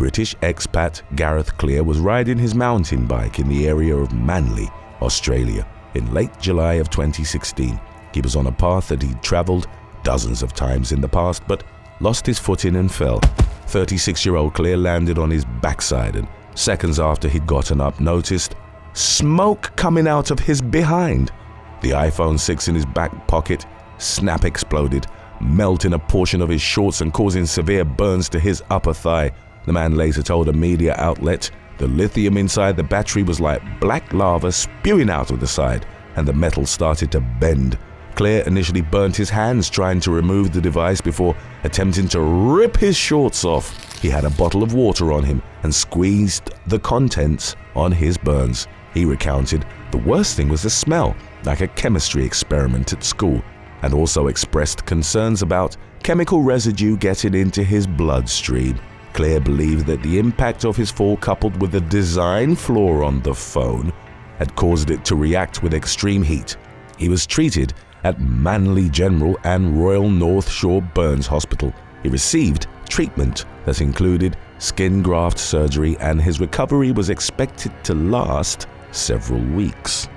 British expat Gareth Clear was riding his mountain bike in the area of Manly, Australia, in late July of 2016. He was on a path that he'd travelled dozens of times in the past, but lost his footing and fell. 36-year-old Clear landed on his backside, and seconds after he'd gotten up, noticed smoke coming out of his behind. The iPhone 6 in his back pocket snap exploded, melting a portion of his shorts and causing severe burns to his upper thigh. The man later told a media outlet the lithium inside the battery was like black lava spewing out of the side, and the metal started to bend. Clear initially burnt his hands trying to remove the device before attempting to rip his shorts off. He had a bottle of water on him and squeezed the contents on his burns. He recounted the worst thing was the smell, like a chemistry experiment at school, and also expressed concerns about chemical residue getting into his bloodstream. Clear believed that the impact of his fall, coupled with the design flaw on the phone, had caused it to react with extreme heat. He was treated at Manly General and Royal North Shore Burns Hospital. He received treatment that included skin graft surgery, and his recovery was expected to last several weeks.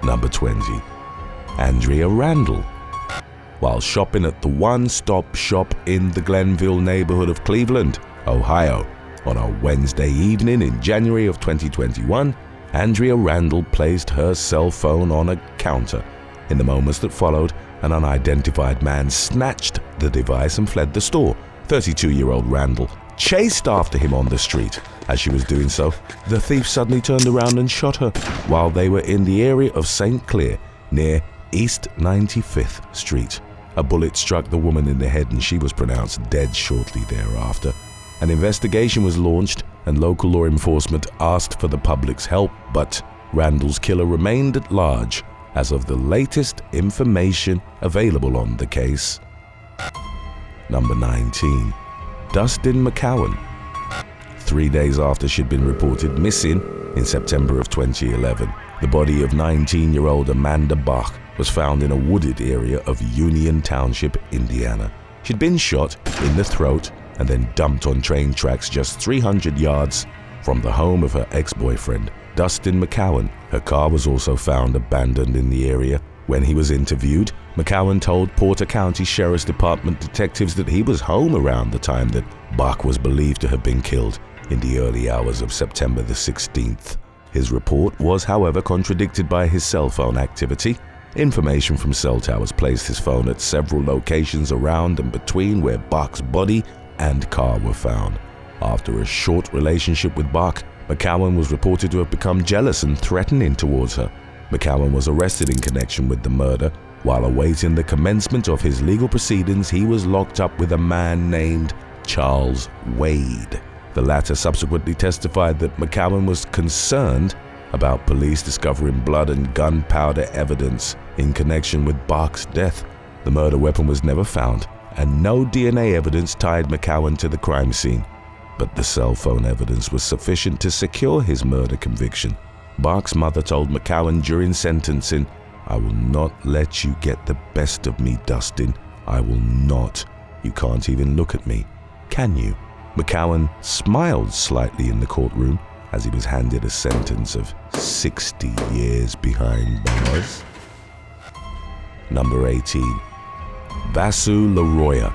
Number 20. Andrea Randall. While shopping at the one-stop shop in the Glenville neighborhood of Cleveland, Ohio, on a Wednesday evening in January of 2021, Andrea Randall placed her cell phone on a counter. In the moments that followed, an unidentified man snatched the device and fled the store. 32-year-old Randall chased after him on the street. As she was doing so, the thief suddenly turned around and shot her while they were in the area of St. Clair near East 95th Street. A bullet struck the woman in the head and she was pronounced dead shortly thereafter. An investigation was launched and local law enforcement asked for the public's help, but Randall's killer remained at large as of the latest information available on the case. Number 19. Dustin McCowan. 3 days after she'd been reported missing in September of 2011, the body of 19-year-old Amanda Bach was found in a wooded area of Union Township, Indiana. She'd been shot in the throat and then dumped on train tracks just 300 yards from the home of her ex-boyfriend, Dustin McCowan. Her car was also found abandoned in the area. When he was interviewed, McCowan told Porter County Sheriff's Department detectives that he was home around the time that Bach was believed to have been killed in the early hours of September the 16th. His report was, however, contradicted by his cell phone activity. Information from cell towers placed his phone at several locations around and between where Bach's body and car were found. After a short relationship with Bach, McCowan was reported to have become jealous and threatening towards her. McCowan was arrested in connection with the murder. While awaiting the commencement of his legal proceedings, he was locked up with a man named Charles Wade. The latter subsequently testified that McCowan was concerned about police discovering blood and gunpowder evidence in connection with Bach's death. The murder weapon was never found, and no DNA evidence tied McCowan to the crime scene. But the cell phone evidence was sufficient to secure his murder conviction. Bach's mother told McCowan during sentencing, "I will not let you get the best of me, Dustin. I will not. You can't even look at me, can you?" McCowan smiled slightly in the courtroom as he was handed a sentence of 60 years behind bars. Number 18. Vasu LaRoya.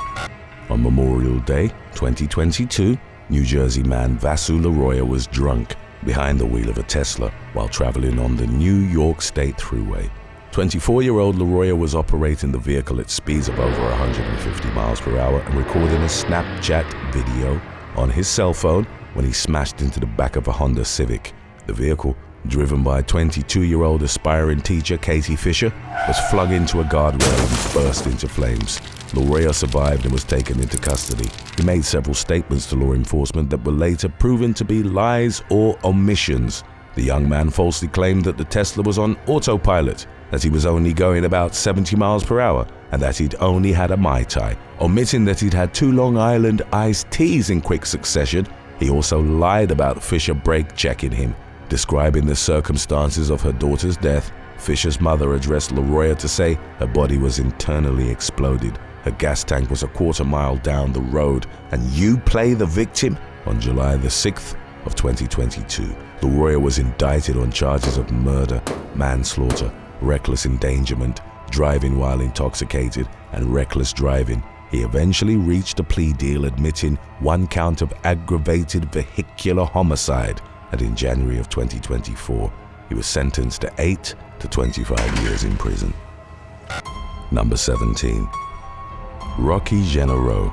On Memorial Day 2022, New Jersey man Vasu LaRoya was drunk behind the wheel of a Tesla while traveling on the New York State Thruway. 24-year-old LaRoya was operating the vehicle at speeds of over 150 miles per hour and recording a Snapchat video on his cell phone when he smashed into the back of a Honda Civic. The vehicle, driven by 22-year-old aspiring teacher Katie Fisher, was flung into a guardrail and burst into flames. LaRoya survived and was taken into custody. He made several statements to law enforcement that were later proven to be lies or omissions. The young man falsely claimed that the Tesla was on autopilot, that he was only going about 70 miles per hour, and that he'd only had a Mai Tai, omitting that he'd had 2 Long Island iced teas in quick succession. He also lied about Fisher brake-checking him. Describing the circumstances of her daughter's death, Fisher's mother addressed LaRoya to say her body was internally exploded. Her gas tank was a quarter-mile down the road, and you play the victim? On July the 6th of 2022, the lawyer was indicted on charges of murder, manslaughter, reckless endangerment, driving while intoxicated, and reckless driving. He eventually reached a plea deal admitting one count of aggravated vehicular homicide, and in January of 2024, he was sentenced to 8 to 25 years in prison. Number 17. Rocky Genero.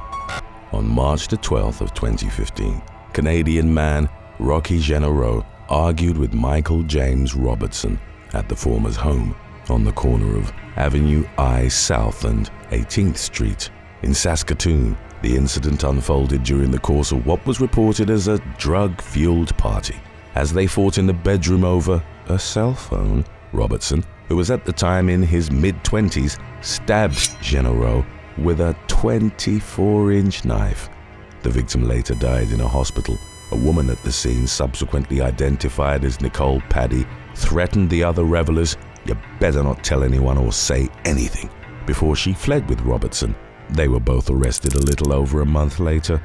On March the 12th of 2015, Canadian man Rocky Genero argued with Michael James Robertson at the former's home on the corner of Avenue I South and 18th Street in Saskatoon. The incident unfolded during the course of what was reported as a drug-fueled party. As they fought in the bedroom over a cell phone, Robertson, who was at the time in his mid-20s, stabbed Genero with a 24-inch knife. The victim later died in a hospital. A woman at the scene, subsequently identified as Nicole Paddy, threatened the other revelers, "You better not tell anyone or say anything," before she fled with Robertson. They were both arrested a little over a month later.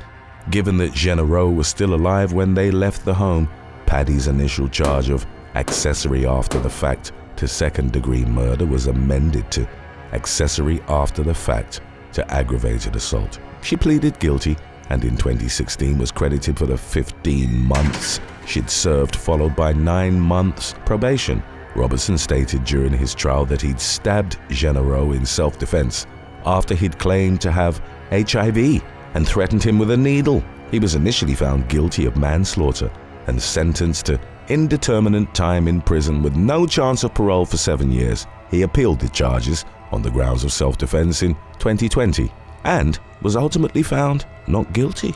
Given that Genero was still alive when they left the home, Paddy's initial charge of accessory after the fact to second-degree murder was amended to accessory after the fact to aggravated assault. She pleaded guilty and in 2016 was credited for the 15 months she'd served, followed by 9 months probation. Robertson stated during his trial that he'd stabbed Genero in self-defense after he'd claimed to have HIV and threatened him with a needle. He was initially found guilty of manslaughter and sentenced to indeterminate time in prison with no chance of parole for 7 years. He appealed the charges on the grounds of self-defense in 2020 and was ultimately found not guilty.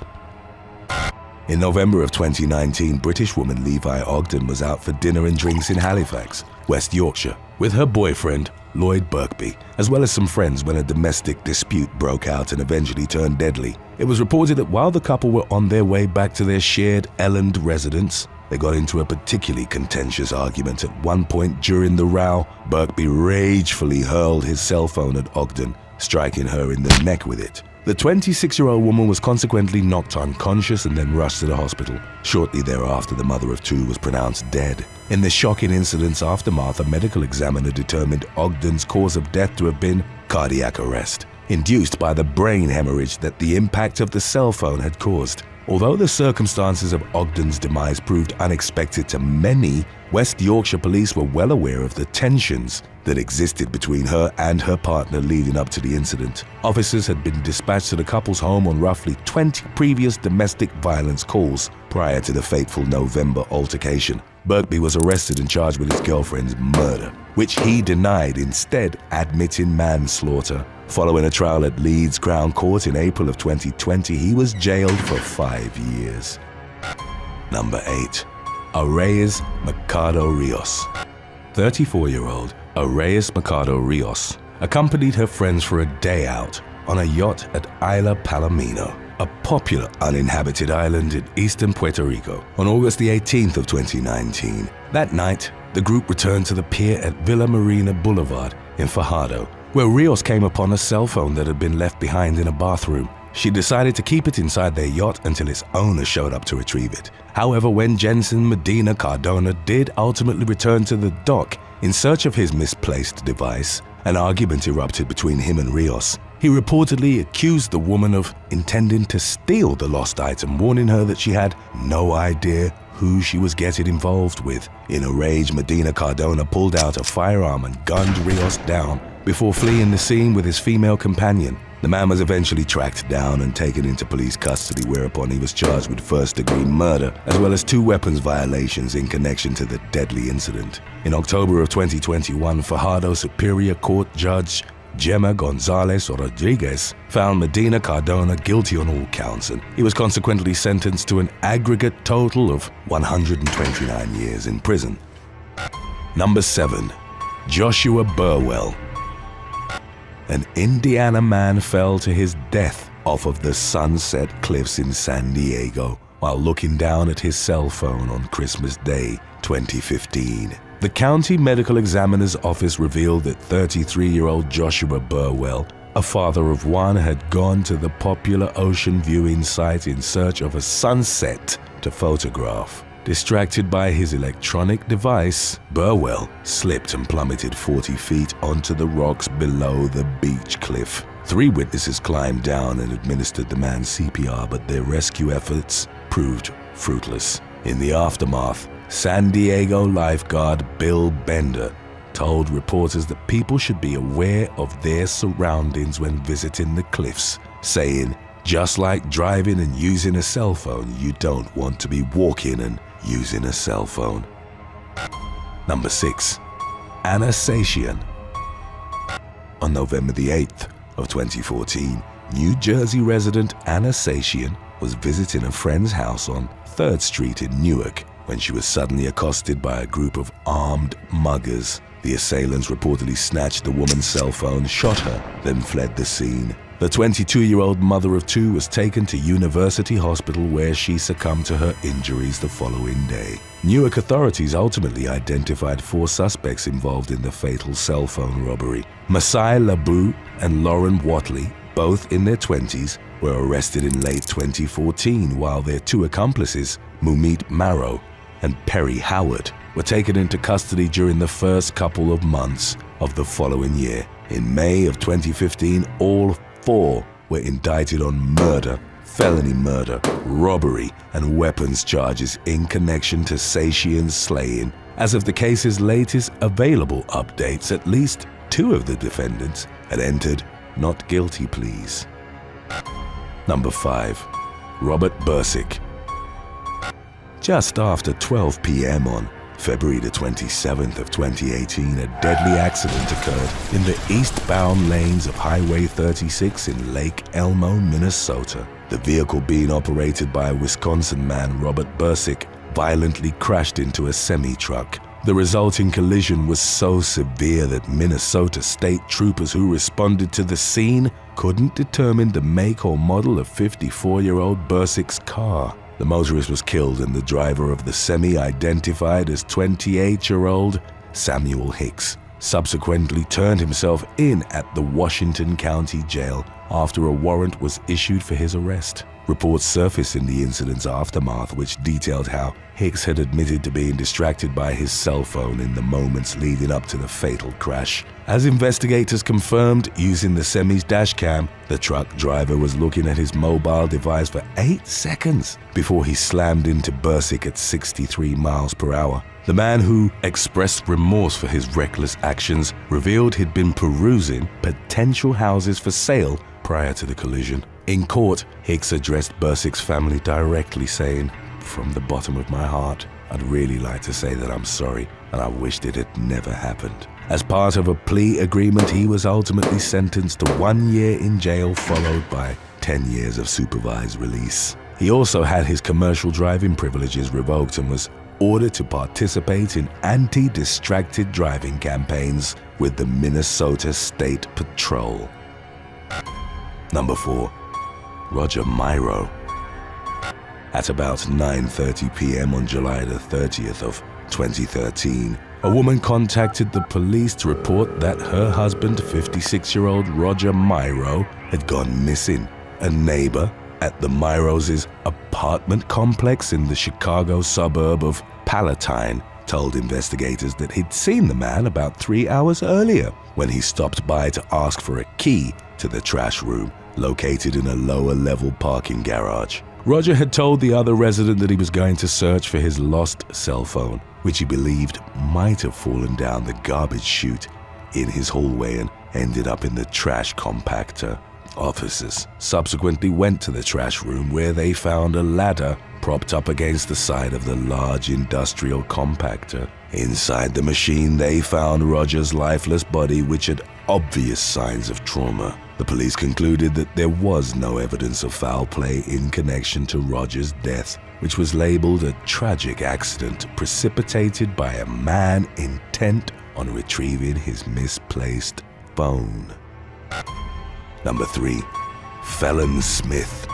In November of 2019, British woman Levi Ogden was out for dinner and drinks in Halifax, West Yorkshire, with her boyfriend, Lloyd Birkby, as well as some friends when a domestic dispute broke out and eventually turned deadly. It was reported that while the couple were on their way back to their shared Elland residence, they got into a particularly contentious argument. At one point during the row, Birkby ragefully hurled his cell phone at Ogden, striking her in the neck with it. The 26-year-old woman was consequently knocked unconscious and then rushed to the hospital. Shortly thereafter, the mother of two was pronounced dead. In the shocking incident's aftermath, a medical examiner determined Ogden's cause of death to have been cardiac arrest, induced by the brain hemorrhage that the impact of the cell phone had caused. Although the circumstances of Ogden's demise proved unexpected to many, West Yorkshire police were well aware of the tensions that existed between her and her partner leading up to the incident. Officers had been dispatched to the couple's home on roughly 20 previous domestic violence calls prior to the fateful November altercation. Birkby was arrested and charged with his girlfriend's murder, which he denied, instead admitting manslaughter. Following a trial at Leeds Crown Court in April of 2020, he was jailed for 5 years. Number 8. Arrayas Mercado Rios. 34-year-old Arrayas Mercado Rios accompanied her friends for a day out on a yacht at Isla Palomino, a popular uninhabited island in eastern Puerto Rico, on August the 18th of 2019. That night, the group returned to the pier at Villa Marina Boulevard in Fajardo, where Rios came upon a cell phone that had been left behind in a bathroom. She decided to keep it inside their yacht until its owner showed up to retrieve it. However, when Jensen Medina Cardona did ultimately return to the dock in search of his misplaced device, an argument erupted between him and Rios. He reportedly accused the woman of intending to steal the lost item, warning her that she had no idea who she was getting involved with. In a rage, Medina Cardona pulled out a firearm and gunned Rios down before fleeing the scene with his female companion. The man was eventually tracked down and taken into police custody, whereupon he was charged with first-degree murder, as well as 2 weapons violations in connection to the deadly incident. In October of 2021, Fajardo Superior Court Judge Gemma Gonzalez Rodriguez found Medina Cardona guilty on all counts, and he was consequently sentenced to an aggregate total of 129 years in prison. Number 7. Joshua Burwell. An Indiana man fell to his death off of the Sunset Cliffs in San Diego while looking down at his cell phone on Christmas Day 2015. The county medical examiner's office revealed that 33-year-old Joshua Burwell A father of one had gone to the popular ocean viewing site in search of a sunset to photograph. Distracted by his electronic device, Burwell slipped and plummeted 40 feet onto the rocks below the beach cliff. 3 witnesses climbed down and administered the man CPR, but their rescue efforts proved fruitless. In the aftermath, San Diego lifeguard Bill Bender told reporters that people should be aware of their surroundings when visiting the cliffs, saying, "Just like driving and using a cell phone, you don't want to be walking and using a cell phone." Number 6. Anna Satian. On November the 8th of 2014, New Jersey resident Anna Satian was visiting a friend's house on 3rd Street in Newark when she was suddenly accosted by a group of armed muggers. The assailants reportedly snatched the woman's cell phone, shot her, then fled the scene. The 22-year-old mother of 2 was taken to University Hospital where she succumbed to her injuries the following day. Newark authorities ultimately identified 4 suspects involved in the fatal cell phone robbery. Masai Labu and Lauren Watley, both in their 20s, were arrested in late 2014, while their 2 accomplices, Mumit Marrow and Perry Howard, were taken into custody during the first couple of months of the following year. In May of 2015, all 4 were indicted on murder, felony murder, robbery, and weapons charges in connection to Satian's slaying. As of the case's latest available updates, at least 2 of the defendants had entered not guilty pleas. Number 5. Robert Bursick. Just after 12 p.m. on February the 27th of 2018, a deadly accident occurred in the eastbound lanes of Highway 36 in Lake Elmo, Minnesota. The vehicle, being operated by Wisconsin man Robert Bursick, violently crashed into a semi-truck. The resulting collision was so severe that Minnesota state troopers who responded to the scene couldn't determine the make or model of 54-year-old Bursick's car. The motorist was killed and the driver of the semi, identified as 28-year-old Samuel Hicks, subsequently turned himself in at the Washington County Jail after a warrant was issued for his arrest. Reports surfaced in the incident's aftermath which detailed how Hicks had admitted to being distracted by his cell phone in the moments leading up to the fatal crash. As investigators confirmed using the semi's dash cam, the truck driver was looking at his mobile device for 8 seconds before he slammed into Bursick at 63 miles per hour. The man, who expressed remorse for his reckless actions, revealed he'd been perusing potential houses for sale prior to the collision. In court, Hicks addressed Bursick's family directly, saying, "From the bottom of my heart, I'd really like to say that I'm sorry and I wished it had never happened." As part of a plea agreement, he was ultimately sentenced to 1 year in jail, followed by 10 years of supervised release. He also had his commercial driving privileges revoked and was ordered to participate in anti-distracted driving campaigns with the Minnesota State Patrol. Number 4. Roger Myro. At about 9:30 p.m. on July the 30th of 2013, a woman contacted the police to report that her husband, 56-year-old Roger Myro, had gone missing. A neighbor at the Myros' apartment complex in the Chicago suburb of Palatine told investigators that he'd seen the man about 3 hours earlier when he stopped by to ask for a key to the trash room located in a lower-level parking garage. Roger had told the other resident that he was going to search for his lost cell phone, which he believed might have fallen down the garbage chute in his hallway and ended up in the trash compactor. Officers subsequently went to the trash room where they found a ladder propped up against the side of the large industrial compactor. Inside the machine, they found Roger's lifeless body, which had obvious signs of trauma. The police concluded that there was no evidence of foul play in connection to Roger's death, which was labeled a tragic accident precipitated by a man intent on retrieving his misplaced phone. Number 3. Felon Smith.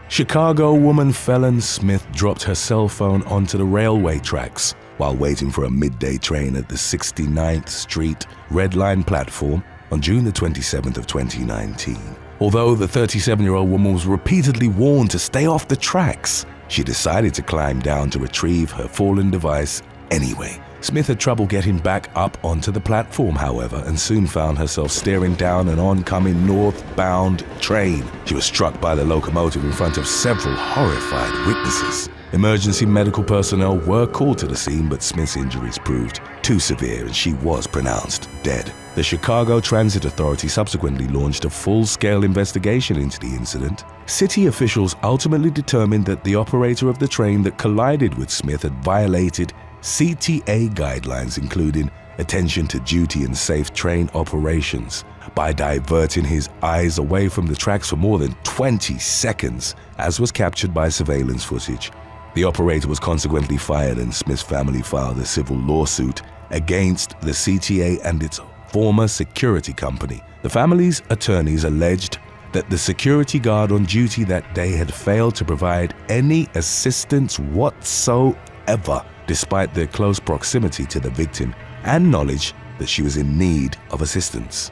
Chicago woman Felon Smith dropped her cell phone onto the railway tracks while waiting for a midday train at the 69th Street Red Line platform on June the 27th of 2019. Although the 37-year-old woman was repeatedly warned to stay off the tracks, she decided to climb down to retrieve her fallen device anyway. Smith had trouble getting back up onto the platform, however, and soon found herself staring down an oncoming northbound train. She was struck by the locomotive in front of several horrified witnesses. Emergency medical personnel were called to the scene, but Smith's injuries proved too severe and she was pronounced dead. The Chicago Transit Authority subsequently launched a full-scale investigation into the incident. City officials ultimately determined that the operator of the train that collided with Smith had violated CTA guidelines, including attention to duty and safe train operations, by diverting his eyes away from the tracks for more than 20 seconds, as was captured by surveillance footage. The operator was consequently fired, and Smith's family filed a civil lawsuit against the CTA and its former security company. The family's attorneys alleged that the security guard on duty that day had failed to provide any assistance whatsoever, despite their close proximity to the victim and knowledge that she was in need of assistance.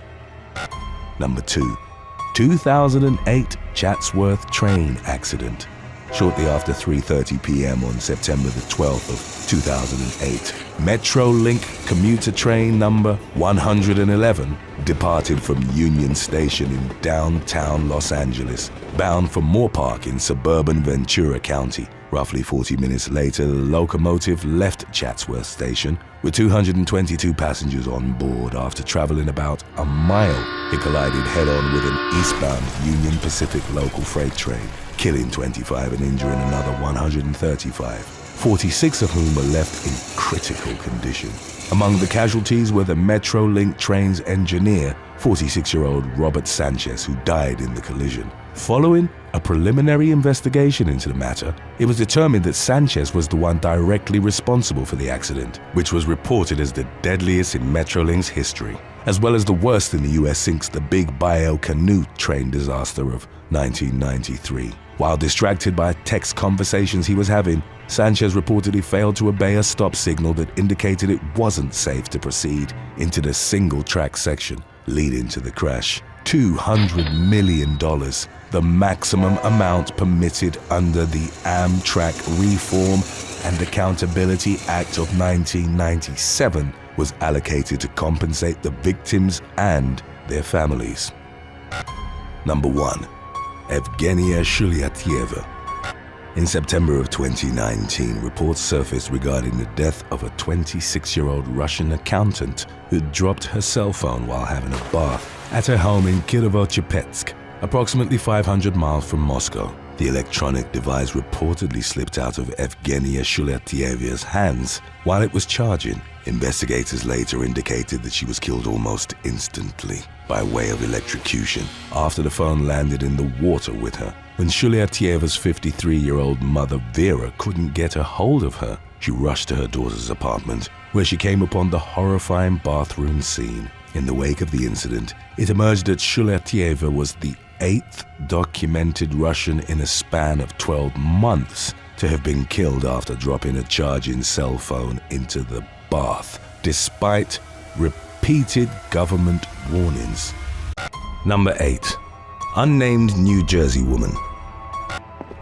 Number 2. 2008 Chatsworth train accident. Shortly after 3:30 p.m. on September the 12th of 2008, Metrolink commuter train number 111 departed from Union Station in downtown Los Angeles, bound for Moorpark in suburban Ventura County. Roughly 40 minutes later, the locomotive left Chatsworth Station with 222 passengers on board. After traveling about a mile, it collided head-on with an eastbound Union Pacific local freight train, killing 25 and injuring another 135, 46 of whom were left in critical condition. Among the casualties were the Metrolink train's engineer, 46-year-old Robert Sanchez, who died in the collision. Following a preliminary investigation into the matter, it was determined that Sanchez was the one directly responsible for the accident, which was reported as the deadliest in Metrolink's history, as well as the worst in the U.S. since the Big Bayou Canoe train disaster of 1993. While distracted by text conversations he was having, Sanchez reportedly failed to obey a stop signal that indicated it wasn't safe to proceed into the single-track section leading to the crash. $200 million, the maximum amount permitted under the Amtrak Reform and Accountability Act of 1997, was allocated to compensate the victims and their families. Number 1. Evgenia Shulyatieva. In September of 2019, reports surfaced regarding the death of a 26-year-old Russian accountant who dropped her cell phone while having a bath at her home in Kirovo-Chepetsk, approximately 500 miles from Moscow. The electronic device reportedly slipped out of Evgenia Shulyatieva's hands while it was charging. Investigators later indicated that she was killed almost instantly by way of electrocution after the phone landed in the water with her. When Shulyatieva's 53-year-old mother Vera couldn't get a hold of her, she rushed to her daughter's apartment, where she came upon the horrifying bathroom scene. In the wake of the incident, it emerged that Shulyatieva was the 8th documented Russian in a span of 12 months to have been killed after dropping a charging cell phone into the bath, despite repeated government warnings. Number 8. Unnamed New Jersey woman.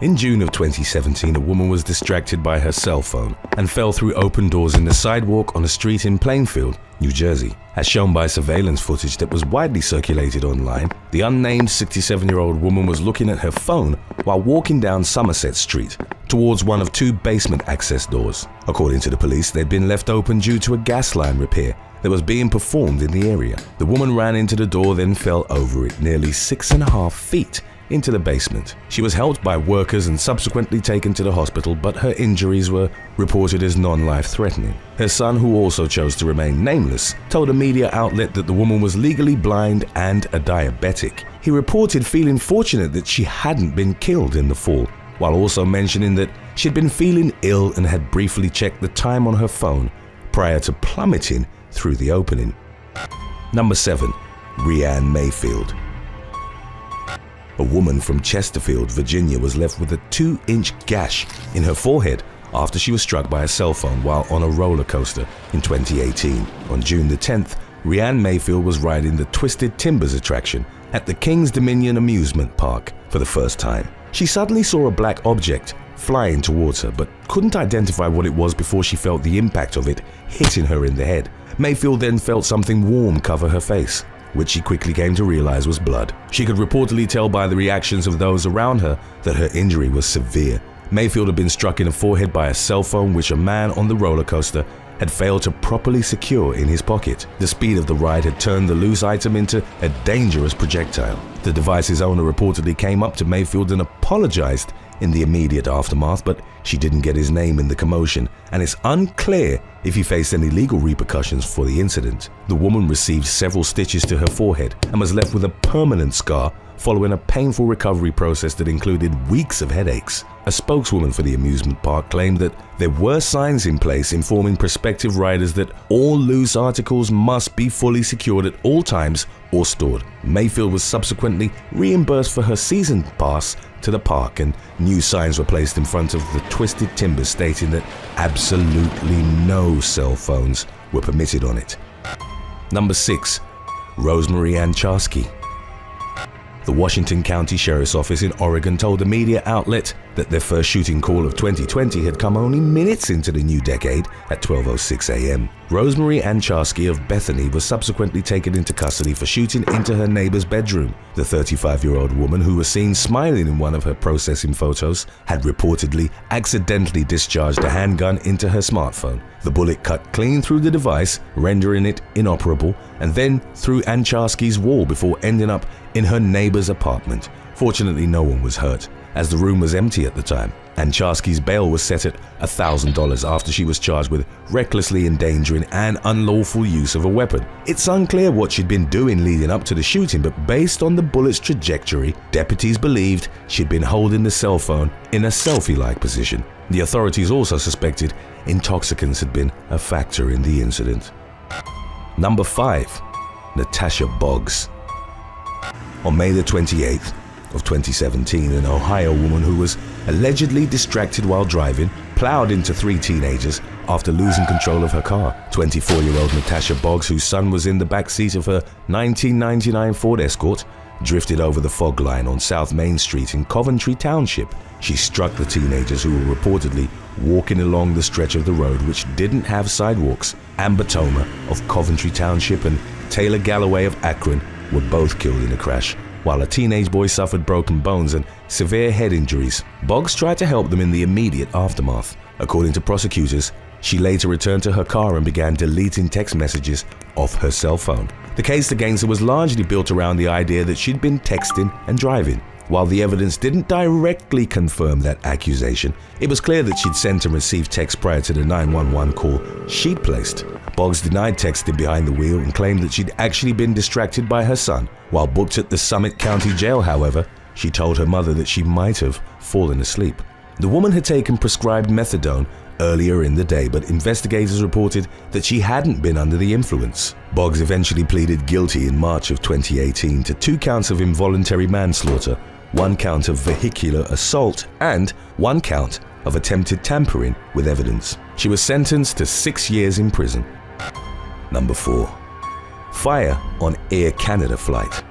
In June of 2017, a woman was distracted by her cell phone and fell through open doors in the sidewalk on a street in Plainfield, New Jersey. As shown by surveillance footage that was widely circulated online, the unnamed 67-year-old woman was looking at her phone while walking down Somerset Street towards one of 2 basement access doors. According to the police, they'd been left open due to a gas line repair that was being performed in the area. The woman ran into the door, then fell over it nearly 6.5 feet into the basement. She was helped by workers and subsequently taken to the hospital, but her injuries were reported as non-life-threatening. Her son, who also chose to remain nameless, told a media outlet that the woman was legally blind and a diabetic. He reported feeling fortunate that she hadn't been killed in the fall, while also mentioning that she'd been feeling ill and had briefly checked the time on her phone prior to plummeting through the opening. Number 7. Rianne Mayfield. A woman from Chesterfield, Virginia was left with a 2-inch gash in her forehead after she was struck by a cell phone while on a roller coaster in 2018. On June the 10th, Rhiannon Mayfield was riding the Twisted Timbers attraction at the King's Dominion amusement park for the first time. She suddenly saw a black object flying towards her, but couldn't identify what it was before she felt the impact of it hitting her in the head. Mayfield then felt something warm cover her face, which she quickly came to realize was blood. She could reportedly tell by the reactions of those around her that her injury was severe. Mayfield had been struck in the forehead by a cell phone which a man on the roller coaster had failed to properly secure in his pocket. The speed of the ride had turned the loose item into a dangerous projectile. The device's owner reportedly came up to Mayfield and apologized in the immediate aftermath, but she didn't get his name in the commotion, and it's unclear if he faced any legal repercussions for the incident. The woman received several stitches to her forehead and was left with a permanent scar following a painful recovery process that included weeks of headaches. A spokeswoman for the amusement park claimed that there were signs in place informing prospective riders that all loose articles must be fully secured at all times or stored. Mayfield was subsequently reimbursed for her season pass to the park, and new signs were placed in front of the Twisted Timbers stating that absolutely no cell phones were permitted on it. Number 6. Rosemary Ann Charsky. The Washington County Sheriff's Office in Oregon told a media outlet that their first shooting call of 2020 had come only minutes into the new decade at 12:06 a.m. Rosemary Ann Charsky of Bethany was subsequently taken into custody for shooting into her neighbor's bedroom. The 35-year-old woman, who was seen smiling in one of her processing photos, had reportedly accidentally discharged a handgun into her smartphone. The bullet cut clean through the device, rendering it inoperable, and then through Ann Charsky's wall before ending up in her neighbor's apartment. Fortunately, no one was hurt, as the room was empty at the time. Ann Charsky's bail was set at $1,000 after she was charged with recklessly endangering and unlawful use of a weapon. It's unclear what she'd been doing leading up to the shooting, but based on the bullet's trajectory, deputies believed she'd been holding the cell phone in a selfie-like position. The authorities also suspected intoxicants had been a factor in the incident. Number 5. Natasha Boggs. On May the 28th of 2017, an Ohio woman who was allegedly distracted while driving plowed into 3 teenagers after losing control of her car. 24-year-old Natasha Boggs, whose son was in the back seat of her 1999 Ford Escort, drifted over the fog line on South Main Street in Coventry Township. She struck the teenagers, who were reportedly walking along the stretch of the road which didn't have sidewalks. Amber Toma of Coventry Township and Taylor Galloway of Akron were both killed in a crash, while a teenage boy suffered broken bones and severe head injuries. Boggs tried to help them in the immediate aftermath. According to prosecutors, she later returned to her car and began deleting text messages off her cell phone. The case against her was largely built around the idea that she'd been texting and driving. While the evidence didn't directly confirm that accusation, it was clear that she'd sent and received texts prior to the 911 call she'd placed. Boggs denied texting behind the wheel and claimed that she'd actually been distracted by her son. While booked at the Summit County Jail, however, she told her mother that she might have fallen asleep. The woman had taken prescribed methadone earlier in the day, but investigators reported that she hadn't been under the influence. Boggs eventually pleaded guilty in March of 2018 to 2 counts of involuntary manslaughter, 1 count of vehicular assault, and 1 count of attempted tampering with evidence. She was sentenced to 6 years in prison. Number 4. Fire on Air Canada flight.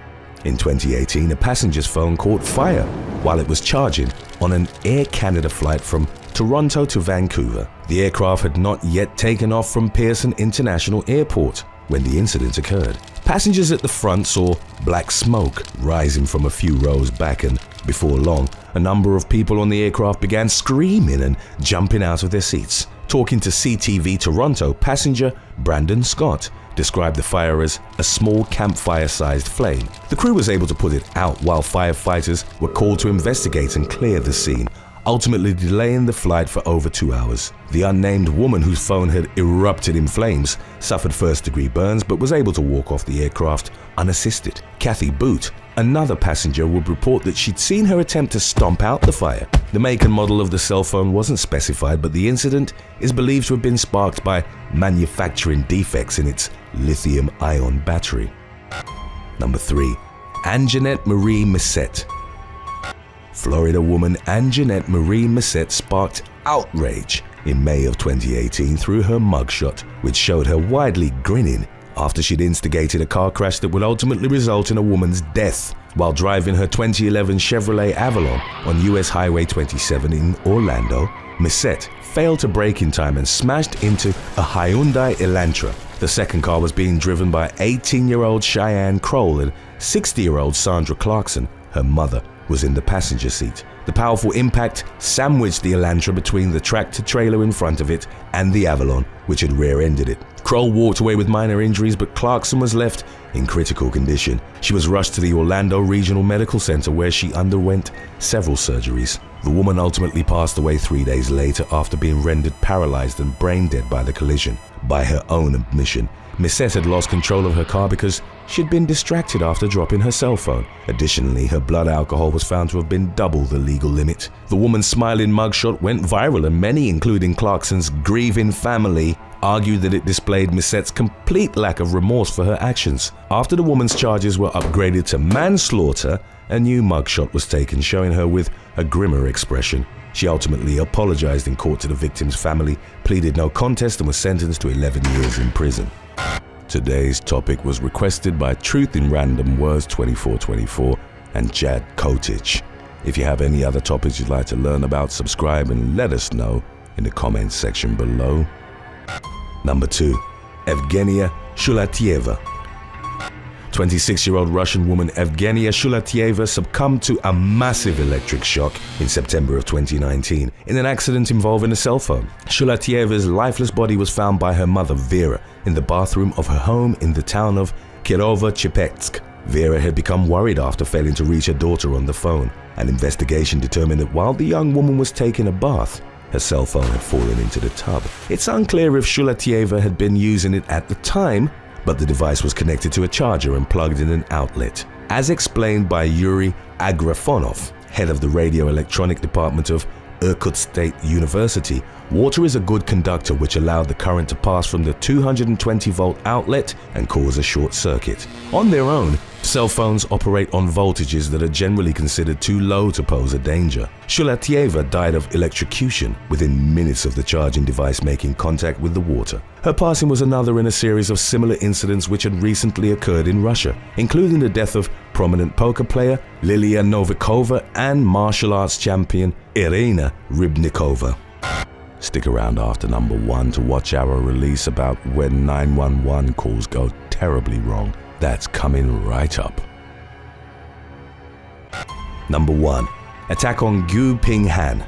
In 2018, a passenger's phone caught fire while it was charging on an Air Canada flight from Toronto to Vancouver. The aircraft had not yet taken off from Pearson International Airport when the incident occurred. Passengers at the front saw black smoke rising from a few rows back, and before long, a number of people on the aircraft began screaming and jumping out of their seats. Talking to CTV Toronto, passenger Brandon Scott described the fire as a small campfire-sized flame. The crew was able to put it out while firefighters were called to investigate and clear the scene, ultimately delaying the flight for over 2 hours. The unnamed woman, whose phone had erupted in flames, suffered first-degree burns but was able to walk off the aircraft unassisted. Kathy Boot, another passenger, would report that she'd seen her attempt to stomp out the fire. The make and model of the cell phone wasn't specified, but the incident is believed to have been sparked by manufacturing defects in its lithium-ion battery. Number 3. Anjanette Marie Missette. Florida woman Anjanette Marie Missette sparked outrage in May of 2018 through her mugshot, which showed her widely grinning after she'd instigated a car crash that would ultimately result in a woman's death while driving her 2011 Chevrolet Avalon on US Highway 27 in Orlando. Missette failed to brake in time and smashed into a Hyundai Elantra. The second car was being driven by 18-year-old Cheyenne Kroll and 60-year-old Sandra Clarkson. Her mother was in the passenger seat. The powerful impact sandwiched the Elantra between the tractor-trailer in front of it and the Avalon, which had rear-ended it. Kroll walked away with minor injuries, but Clarkson was left in critical condition. She was rushed to the Orlando Regional Medical Center, where she underwent several surgeries. The woman ultimately passed away 3 days later after being rendered paralyzed and brain-dead by the collision. By her own admission, Missette had lost control of her car because she'd been distracted after dropping her cell phone. Additionally, her blood alcohol was found to have been double the legal limit. The woman's smiling mugshot went viral, and many, including Clarkson's grieving family, argued that it displayed Missette's complete lack of remorse for her actions. After the woman's charges were upgraded to manslaughter, a new mugshot was taken showing her with a grimmer expression. She ultimately apologized in court to the victim's family, pleaded no contest, and was sentenced to 11 years in prison. Today's topic was requested by Truth in Random Words 2424 and Jad Kotich. If you have any other topics you'd like to learn about, subscribe and let us know in the comments section below. Number 2. Evgenia Shulatieva. 26-year-old Russian woman Evgenia Shulatieva succumbed to a massive electric shock in September of 2019 in an accident involving a cell phone. Shulatieva's lifeless body was found by her mother Vera in the bathroom of her home in the town of Kirovo-Chepetsk. Vera had become worried after failing to reach her daughter on the phone. An investigation determined that while the young woman was taking a bath, her cell phone had fallen into the tub. It's unclear if Shulatieva had been using it at the time, but the device was connected to a charger and plugged in an outlet. As explained by Yuri Agrafonov, head of the radio electronic department of Irkutsk State University, water is a good conductor, which allowed the current to pass from the 220-volt outlet and cause a short circuit. On their own, cell phones operate on voltages that are generally considered too low to pose a danger. Shulatieva died of electrocution within minutes of the charging device making contact with the water. Her passing was another in a series of similar incidents which had recently occurred in Russia, including the death of prominent poker player Lilia Novikova and martial arts champion Irina Rybnikova. Stick around after number 1 to watch our release about when 911 calls go terribly wrong. That's coming right up. Number 1. Attack on Gu Ping Han.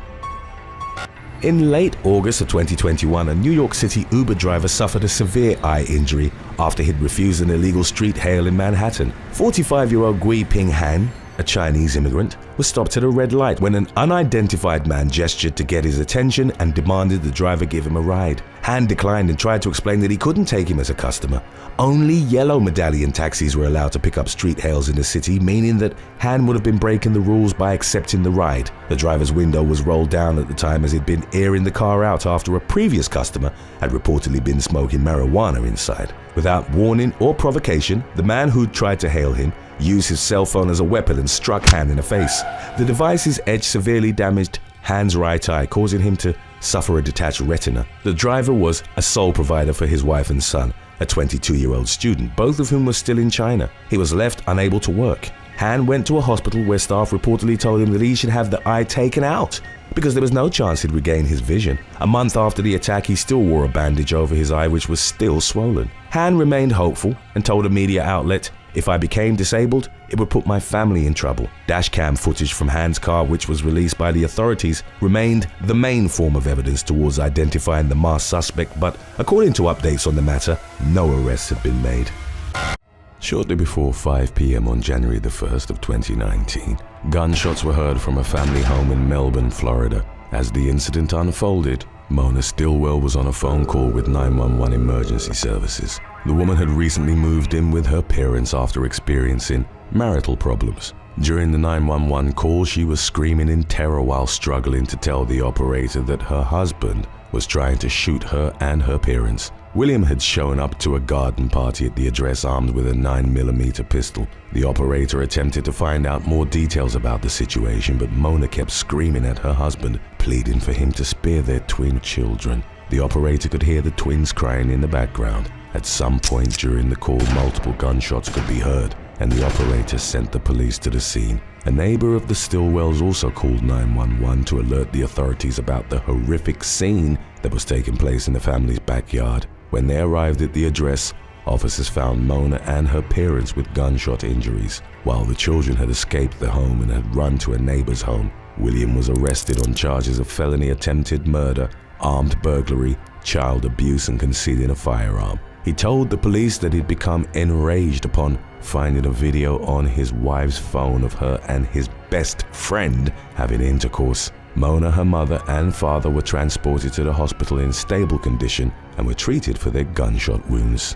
In late August of 2021, a New York City Uber driver suffered a severe eye injury after he'd refused an illegal street hail in Manhattan. 45-year-old Gui Ping Han, a Chinese immigrant, was stopped at a red light when an unidentified man gestured to get his attention and demanded the driver give him a ride. Han declined and tried to explain that he couldn't take him as a customer. Only yellow medallion taxis were allowed to pick up street hails in the city, meaning that Han would have been breaking the rules by accepting the ride. The driver's window was rolled down at the time as he'd been airing the car out after a previous customer had reportedly been smoking marijuana inside. Without warning or provocation, the man who'd tried to hail him used his cell phone as a weapon and struck Han in the face. The device's edge severely damaged Han's right eye, causing him to suffer a detached retina. The driver was a sole provider for his wife and son, a 22-year-old student, both of whom were still in China. He was left unable to work. Han went to a hospital where staff reportedly told him that he should have the eye taken out because there was no chance he'd regain his vision. A month after the attack, he still wore a bandage over his eye, which was still swollen. Han remained hopeful and told a media outlet, "If I became disabled, it would put my family in trouble." Dashcam footage from Han's car, which was released by the authorities, remained the main form of evidence towards identifying the masked suspect, but according to updates on the matter, no arrests had been made. Shortly before 5 p.m. on January the 1st of 2019, gunshots were heard from a family home in Melbourne, Florida. As the incident unfolded, Mona Stillwell was on a phone call with 911 emergency services. The woman had recently moved in with her parents after experiencing marital problems. During the 911 call, she was screaming in terror while struggling to tell the operator that her husband was trying to shoot her and her parents. William had shown up to a garden party at the address armed with a 9mm pistol. The operator attempted to find out more details about the situation, but Mona kept screaming at her husband, pleading for him to spare their twin children. The operator could hear the twins crying in the background. At some point during the call, multiple gunshots could be heard, and the operator sent the police to the scene. A neighbor of the Stillwells also called 911 to alert the authorities about the horrific scene that was taking place in the family's backyard. When they arrived at the address, officers found Mona and her parents with gunshot injuries. While the children had escaped the home and had run to a neighbor's home, William was arrested on charges of felony attempted murder, armed burglary, child abuse, and concealing a firearm. He told the police that he'd become enraged upon finding a video on his wife's phone of her and his best friend having intercourse. Mona, her mother, and father were transported to the hospital in stable condition and were treated for their gunshot wounds.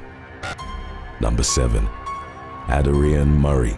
Number 7. Adrienne Murray.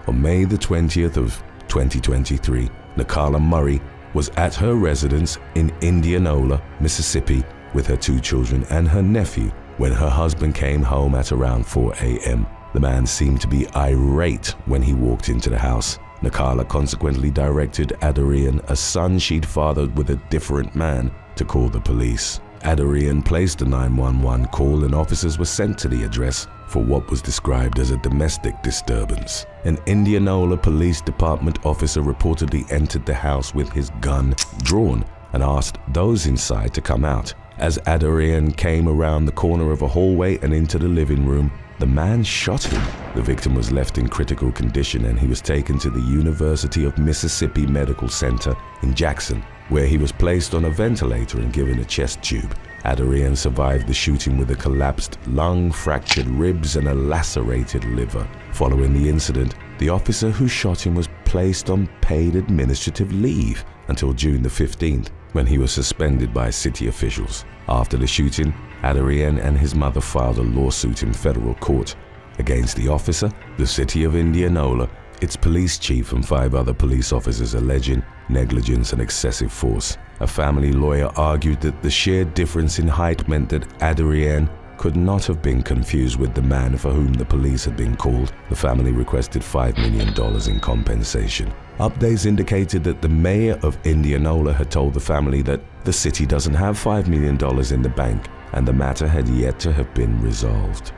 On May the 20th of 2023, Nicola Murray was at her residence in Indianola, Mississippi, with her 2 children and her nephew when her husband came home at around 4 a.m. The man seemed to be irate when he walked into the house. Nicola consequently directed Adrienne, a son she'd fathered with a different man, to call the police. Adrienne placed a 911 call and officers were sent to the address for what was described as a domestic disturbance. An Indianola Police Department officer reportedly entered the house with his gun drawn and asked those inside to come out. As Adrienne came around the corner of a hallway and into the living room, the man shot him. The victim was left in critical condition and he was taken to the University of Mississippi Medical Center in Jackson, where he was placed on a ventilator and given a chest tube. Adrienne survived the shooting with a collapsed lung, fractured ribs, and a lacerated liver. Following the incident, the officer who shot him was placed on paid administrative leave until June the 15th, when he was suspended by city officials. After the shooting, Adrienne and his mother filed a lawsuit in federal court against the officer, the city of Indianola, its police chief, and 5 other police officers alleging negligence and excessive force. A family lawyer argued that the sheer difference in height meant that Adrienne could not have been confused with the man for whom the police had been called. The family requested $5 million in compensation. Updates indicated that the mayor of Indianola had told the family that the city doesn't have $5 million in the bank and the matter had yet to have been resolved.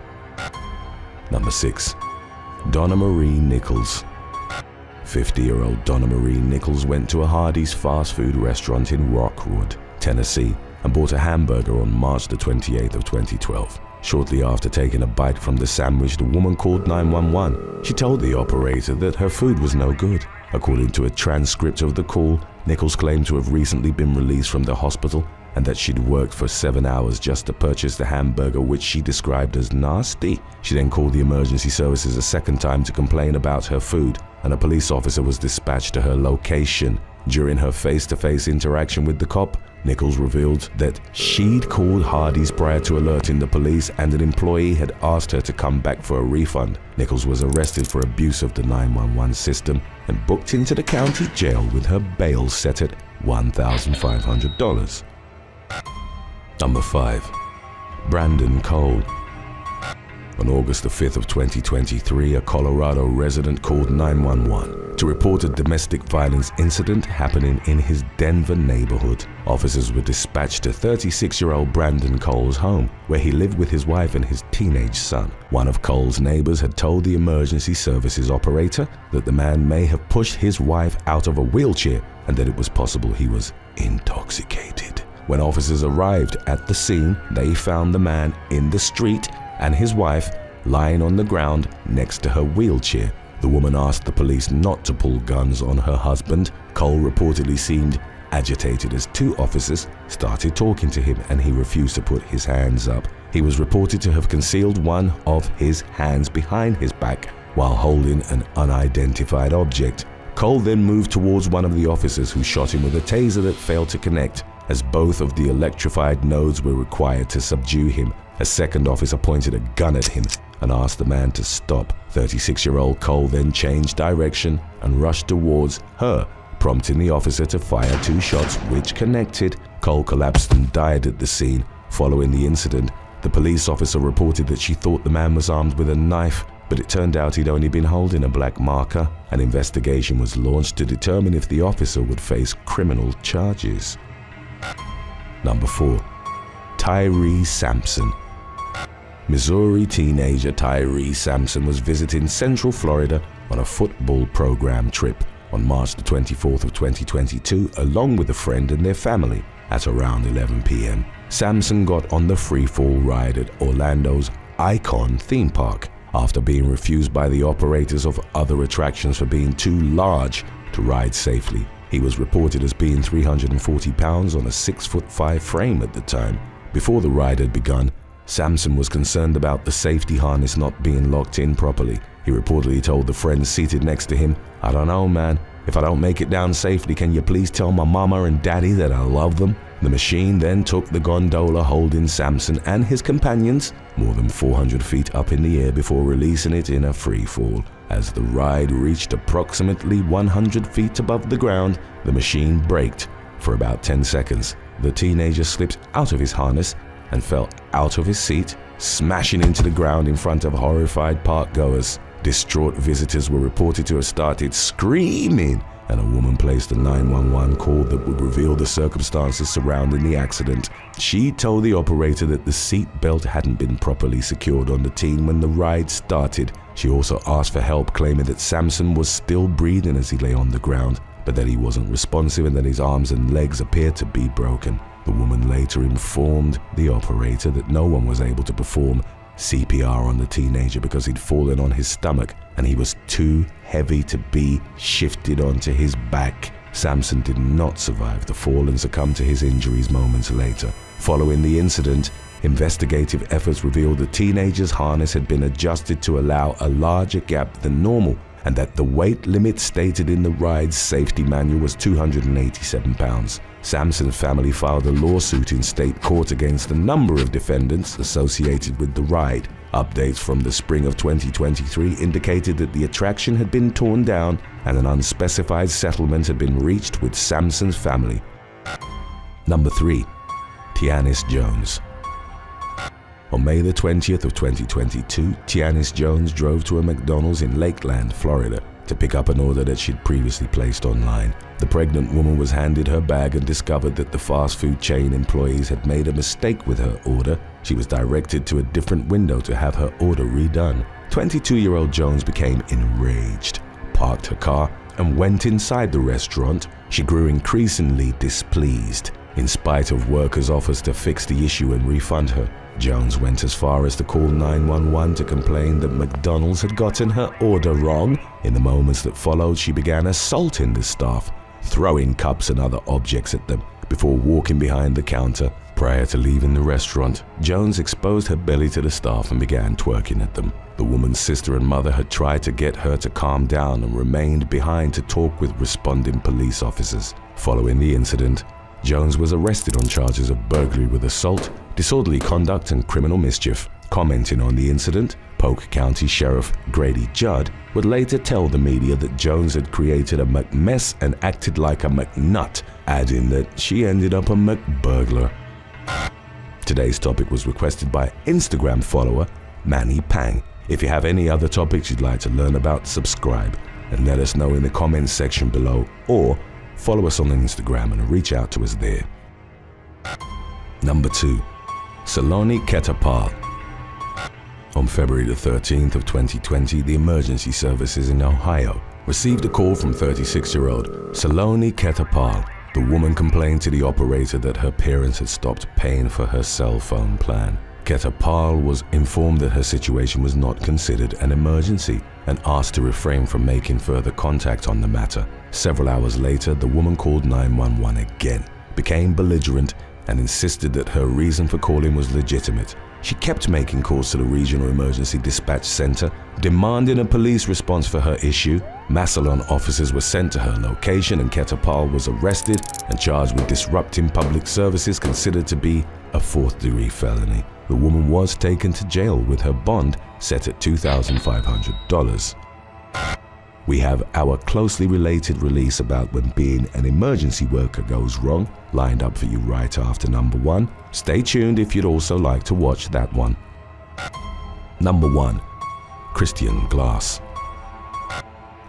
Number 6. Donna Marie Nichols. 50-year-old Donna Marie Nichols went to a Hardee's fast food restaurant in Rockwood, Tennessee, and bought a hamburger on March the 28th of 2012. Shortly after taking a bite from the sandwich, the woman called 911. She told the operator that her food was no good. According to a transcript of the call, Nichols claimed to have recently been released from the hospital and that she'd worked for 7 hours just to purchase the hamburger, which she described as nasty. She then called the emergency services a second time to complain about her food, and a police officer was dispatched to her location. During her face-to-face interaction with the cop, Nichols revealed that she'd called Hardee's prior to alerting the police and an employee had asked her to come back for a refund. Nichols was arrested for abuse of the 911 system and booked into the county jail with her bail set at $1,500. Number 5. Brandon Cole. On August the 5th of 2023, a Colorado resident called 911 to report a domestic violence incident happening in his Denver neighborhood. Officers were dispatched to 36-year-old Brandon Cole's home, where he lived with his wife and his teenage son. One of Cole's neighbors had told the emergency services operator that the man may have pushed his wife out of a wheelchair and that it was possible he was intoxicated. When officers arrived at the scene, they found the man in the street and his wife lying on the ground next to her wheelchair. The woman asked the police not to pull guns on her husband. Cole reportedly seemed agitated as 2 officers started talking to him and he refused to put his hands up. He was reported to have concealed one of his hands behind his back while holding an unidentified object. Cole then moved towards one of the officers, who shot him with a taser that failed to connect, as both of the electrified nodes were required to subdue him. A second officer pointed a gun at him and asked the man to stop. 36-year-old Cole then changed direction and rushed towards her, prompting the officer to fire 2 shots, which connected. Cole collapsed and died at the scene. Following the incident, the police officer reported that she thought the man was armed with a knife, but it turned out he'd only been holding a black marker. An investigation was launched to determine if the officer would face criminal charges. Number 4. Tyree Sampson. Missouri teenager Tyree Sampson was visiting Central Florida on a football program trip on March the 24th of 2022 along with a friend and their family. At around 11 p.m., Sampson got on the free-fall ride at Orlando's Icon theme park after being refused by the operators of other attractions for being too large to ride safely. He was reported as being 340 pounds on a 6'5" frame at the time. Before the ride had begun, Sampson was concerned about the safety harness not being locked in properly. He reportedly told the friend seated next to him, "I don't know, man. If I don't make it down safely, can you please tell my mama and daddy that I love them?" The machine then took the gondola holding Sampson and his companions more than 400 feet up in the air before releasing it in a free fall. As the ride reached approximately 100 feet above the ground, the machine braked for about 10 seconds. The teenager slipped out of his harness and fell out of his seat, smashing into the ground in front of horrified park goers. Distraught visitors were reported to have started screaming, and a woman placed a 911 call that would reveal the circumstances surrounding the accident. She told the operator that the seat belt hadn't been properly secured on the teen when the ride started. She also asked for help, claiming that Sampson was still breathing as he lay on the ground, but that he wasn't responsive and that his arms and legs appeared to be broken. The woman later informed the operator that no one was able to perform CPR on the teenager because he'd fallen on his stomach and he was too heavy to be shifted onto his back. Sampson did not survive the fall and succumbed to his injuries moments later. Following the incident, investigative efforts revealed the teenager's harness had been adjusted to allow a larger gap than normal, and that the weight limit stated in the ride's safety manual was 287 pounds. Sampson's family filed a lawsuit in state court against a number of defendants associated with the ride. Updates from the spring of 2023 indicated that the attraction had been torn down and an unspecified settlement had been reached with Sampson's family. Number 3. Tianis Jones. On May the 20th of 2022, Tianis Jones drove to a McDonald's in Lakeland, Florida, to pick up an order that she'd previously placed online. The pregnant woman was handed her bag and discovered that the fast food chain employees had made a mistake with her order. She was directed to a different window to have her order redone. 22-year-old Jones became enraged, parked her car, and went inside the restaurant. She grew increasingly displeased. In spite of workers' offers to fix the issue and refund her, Jones went as far as to call 911 to complain that McDonald's had gotten her order wrong. In the moments that followed, she began assaulting the staff, throwing cups and other objects at them before walking behind the counter. Prior to leaving the restaurant, Jones exposed her belly to the staff and began twerking at them. The woman's sister and mother had tried to get her to calm down and remained behind to talk with responding police officers. Following the incident, Jones was arrested on charges of burglary with assault, disorderly conduct, and criminal mischief. Commenting on the incident, Polk County Sheriff Grady Judd would later tell the media that Jones had created a McMess and acted like a McNut, adding that she ended up a McBurglar. Today's topic was requested by Instagram follower Manny Pang. If you have any other topics you'd like to learn about, subscribe and let us know in the comments section below, or follow us on Instagram and reach out to us there. Number 2. Saloni Ketapal. On February the 13th of 2020, the emergency services in Ohio received a call from 36-year-old Saloni Ketapal. The woman complained to the operator that her parents had stopped paying for her cell phone plan. Ketapal was informed that her situation was not considered an emergency and asked to refrain from making further contact on the matter. Several hours later, the woman called 911 again, became belligerent, and insisted that her reason for calling was legitimate. She kept making calls to the regional emergency dispatch center, demanding a police response for her issue. Massillon officers were sent to her location, and Ketapal was arrested and charged with disrupting public services, considered to be a fourth-degree felony. The woman was taken to jail with her bond set at $2,500. We have our closely related release about when being an emergency worker goes wrong lined up for you right after number 1. Stay tuned if you'd also like to watch that one. Number 1. Christian Glass.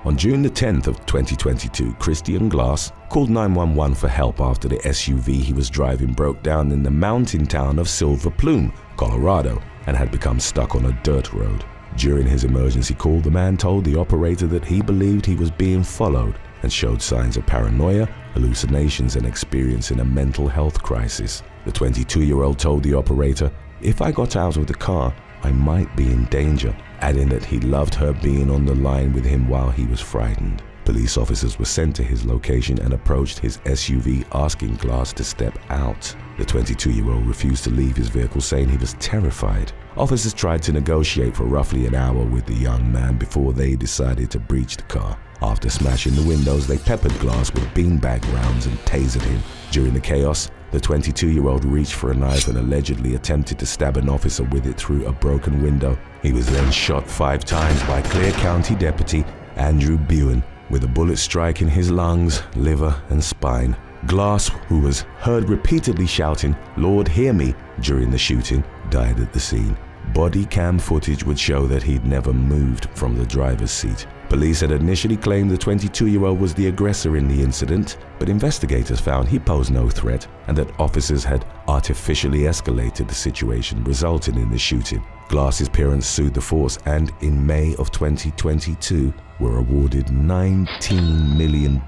On June the 10th of 2022, Christian Glass called 911 for help after the SUV he was driving broke down in the mountain town of Silver Plume, Colorado, and had become stuck on a dirt road. During his emergency call, the man told the operator that he believed he was being followed and showed signs of paranoia, hallucinations, and experiencing a mental health crisis. The 22-year-old told the operator, "If I got out of the car, I might be in danger," adding that he loved her being on the line with him while he was frightened. Police officers were sent to his location and approached his SUV asking Glass to step out. The 22-year-old refused to leave his vehicle, saying he was terrified. Officers tried to negotiate for roughly an hour with the young man before they decided to breach the car. After smashing the windows, they peppered Glass with beanbag rounds and tasered him. During the chaos, the 22-year-old reached for a knife and allegedly attempted to stab an officer with it through a broken window. He was then shot 5 times by Clear County Deputy Andrew Buin, with a bullet striking his lungs, liver, and spine. Glass, who was heard repeatedly shouting, "Lord, hear me," during the shooting, died at the scene. Body cam footage would show that he'd never moved from the driver's seat. Police had initially claimed the 22-year-old was the aggressor in the incident, but investigators found he posed no threat and that officers had artificially escalated the situation, resulting in the shooting. Glass's parents sued the force and, in May of 2022, were awarded $19 million,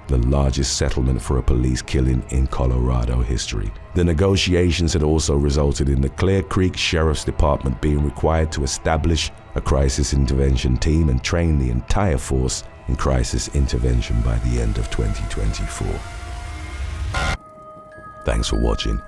the largest settlement for a police killing in Colorado history. The negotiations had also resulted in the Clear Creek Sheriff's Department being required to establish a crisis intervention team and train the entire force in crisis intervention by the end of 2024. Thanks for watching.